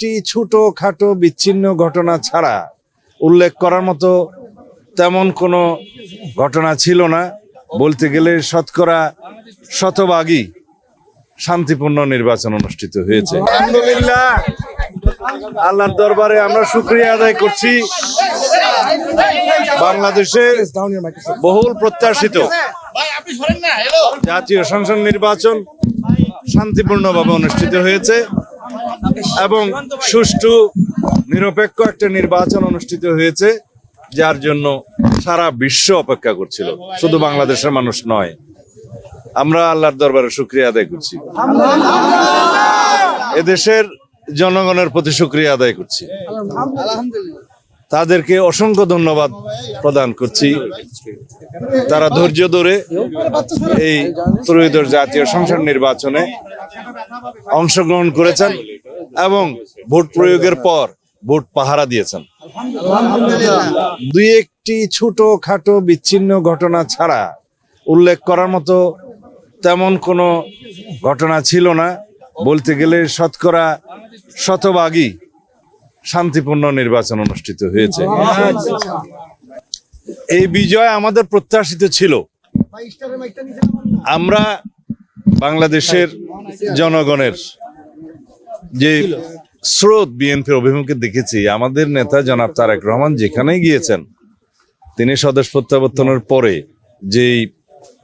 একটি ছোটখাটো বিচ্ছিন্ন ঘটনা ছাড়া উল্লেখ করার মতো তেমন কোনো ঘটনা ছিল না। বলতে গেলে শতকরা শতভাগই শান্তিপূর্ণ নির্বাচন অনুষ্ঠিত হয়েছে। আলহামদুলিল্লাহ, আল্লাহর দরবারে আমরা শুকরিয়া আদায় করছি। বাংলাদেশে বহুল প্রত্যাশিত জাতীয় সংসদ নির্বাচন শান্তিপূর্ণভাবে অনুষ্ঠিত হয়েছে এবং সুষ্ঠু নিরপেক্ষ একটা নির্বাচন অনুষ্ঠিত হয়েছে, যার জন্য সারা বিশ্ব অপেক্ষা করছিল, শুধু বাংলাদেশের মানুষ নয়। আমরা আল্লাহর দরবারে শুকরিয়া আদায় করছি, এদেশের জনগণের প্রতি শুকরিয়া আদায় করছি, তাদেরকে অসংখ্য ধন্যবাদ প্রদান করছি। তারা ধৈর্য ধরে এই ত্রয়োদশ জাতীয় সংসদ নির্বাচনে অংশগ্রহণ করেছেন এবং ভোট প্রয়োগের পর ভোট পাহারা দিয়েছেন। দুই একটি ছোটখাটো বিচ্ছিন্ন ঘটনা ছাড়া উল্লেখ করার মতো তেমন কোনো ঘটনা ছিল না। বলতে গেলে শতকরা শতভাগই শান্তিপূর্ণ নির্বাচন অনুষ্ঠিত হয়েছে। এই বিজয় আমাদের প্রত্যাশিত ছিল। আমরা বাংলাদেশের জনগণের যে স্রোত বিএনপির অভিমুখে দেখেছি, আমাদের নেতা জনাব তারেক রহমান যেখানেই গিয়েছেন, তিনি স্বদেশ প্রত্যাবর্তনের পরে যেই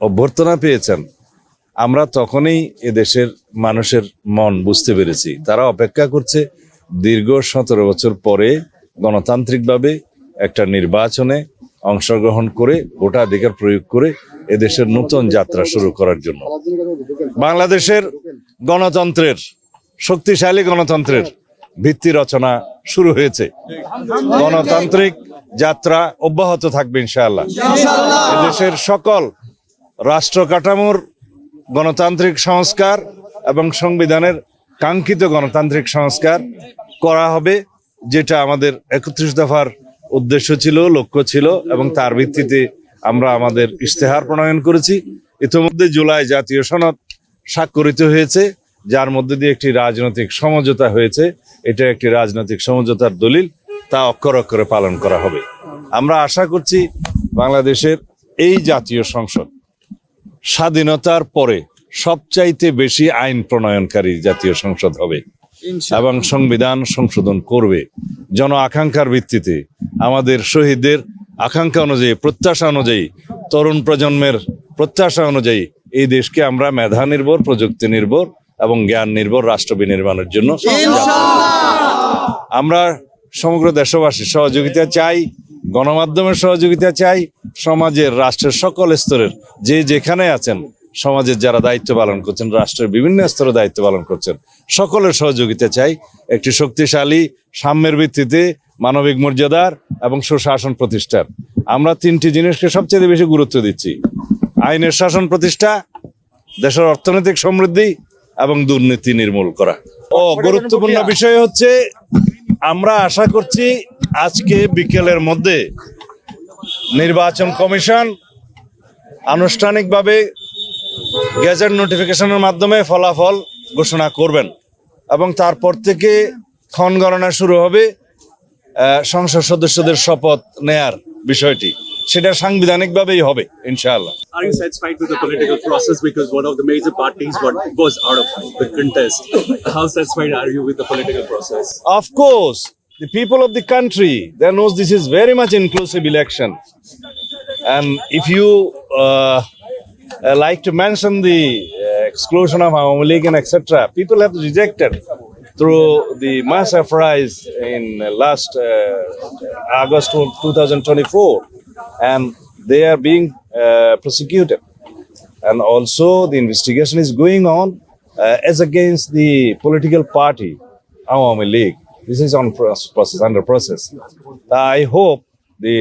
অভ্যর্থনা পেয়েছেন, আমরা তখনই এদেশের মানুষের মন বুঝতে পেরেছি। তারা অপেক্ষা করছে দীর্ঘ 17 বছর পরে গণতান্ত্রিকভাবে একটা নির্বাচনে অংশগ্রহণ করে ভোটাধিকার প্রয়োগ করে এদেশের নতুন যাত্রা শুরু করার জন্য। বাংলাদেশের গণতন্ত্রের, শক্তিশালী গণতন্ত্রের ভিত্তি রচনা শুরু হয়েছে। গণতান্ত্রিক যাত্রা অব্যাহত থাকবে ইনশাআল্লাহ। এদেশের সকল রাষ্ট্র কাঠামোর গণতান্ত্রিক সংস্কার এবং সংবিধানের কাঙ্ক্ষিত গণতান্ত্রিক সংস্কার করা হবে, যেটা আমাদের 31 দফার উদ্দেশ্য ছিল, লক্ষ্য ছিল, এবং তার ভিত্তিতে আমরা আমাদের ইশতেহার প্রণয়ন করেছি। ইতিমধ্যে জুলাই জাতীয় সনদ স্বাক্ষরিত হয়েছে, যার মধ্যে দিয়ে একটি রাজনৈতিক সমঝোতা হয়েছে। এটা একটি রাজনৈতিক সমঝোতার দলিল, তা অক্ষরে অক্ষরে পালন করা হবে। আমরা আশা করছি বাংলাদেশের এই জাতীয় সংসদ স্বাধীনতার পরে সবচাইতে বেশি আইন প্রণয়নকারী জাতীয় সংসদ হবে এবং সংবিধান সংশোধন করবে জন আকাঙ্ক্ষার ভিত্তিতে। আমাদের শহীদদের আকাঙ্ক্ষা অনুযায়ী, প্রত্যাশা অনুযায়ী, তরুণ প্রজন্মের প্রত্যাশা অনুযায়ী এই দেশকে আমরা মেধা নির্ভর, প্রযুক্তি নির্ভর এবং জ্ঞান নির্ভর রাষ্ট্র বিনির্মাণের জন্য আমরা সমগ্র দেশবাসীর সহযোগিতা চাই, গণমাধ্যমের সহযোগিতা চাই, সমাজের, রাষ্ট্রের সকল স্তরের যে যেখানে আছেন, সমাজের যারা দায়িত্ব পালন করছেন, রাষ্ট্রের বিভিন্ন স্তরে দায়িত্ব পালন করছেন, সকলের সহযোগিতা চাই একটি শক্তিশালী সাম্যের ভিত্তিতে মানবিক মর্যাদার এবং সুশাসন প্রতিষ্ঠার। আমরা 3টি জিনিসকে সবচেয়ে বেশি গুরুত্ব দিচ্ছি: আইনের শাসন প্রতিষ্ঠা, দেশের অর্থনৈতিক সমৃদ্ধি এবং দুর্নীতি নির্মূল করা। গুরুত্বপূর্ণ বিষয় হচ্ছে, আমরা আশা করছি আজকে বিকেলের মধ্যে নির্বাচন কমিশন আনুষ্ঠানিকভাবে গেজেট নোটিফিকেশনের মাধ্যমে ফলাফল ঘোষণা করবেন এবং তারপর থেকে ক্ষণগণনা শুরু হবে সংসদ সদস্যদের শপথ নেয়ার বিষয়টি। সেটা সাংবিধানিকভাবেই হবে ইনশাআল্লাহ। Are you satisfied with the political process, because one of the major parties was out of the contest? How satisfied are you with the political process? Of course, the people of the country, they knows this is very much inclusive election, and if you like to mention the exclusion of Awami League and etc., people have rejected through the mass uprising in last August 2024, and they are being prosecuted, and also the investigation is going on as against the political party Awami League. This is on process, under process. I hope the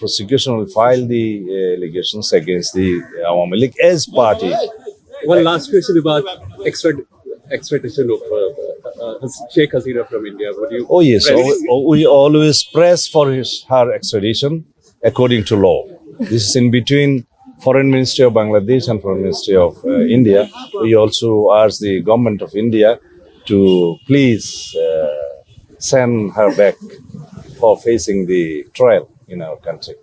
prosecution will file the allegations against the Awami League as party. One last question about extradition of Sheikh Hasina from India. Would you? Oh yes, we always press for her extradition according to law. This is in between Foreign Ministry of Bangladesh and Foreign Ministry of India. We also ask the government of India to please send her back for facing the trial in our country.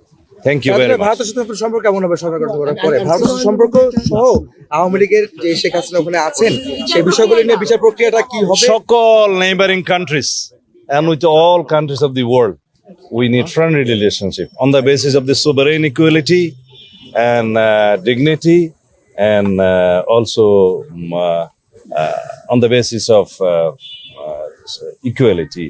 Thank you very much. ভারতের সাথে আপনার সম্পর্ক কেমন হবে সরকার গঠন করার পরে? ভারতের সাথে সম্পর্ক সহ আওয়ামী লীগের যে শেখ হাসিনা ওখানে আছেন সেই বিষয়গুলো নিয়ে বিচার প্রক্রিয়াটা কি হবে? সকল neighboring countries and with all countries of the world, we need friendly relationship on the basis of the sovereign equality and dignity, and also on the basis of equality.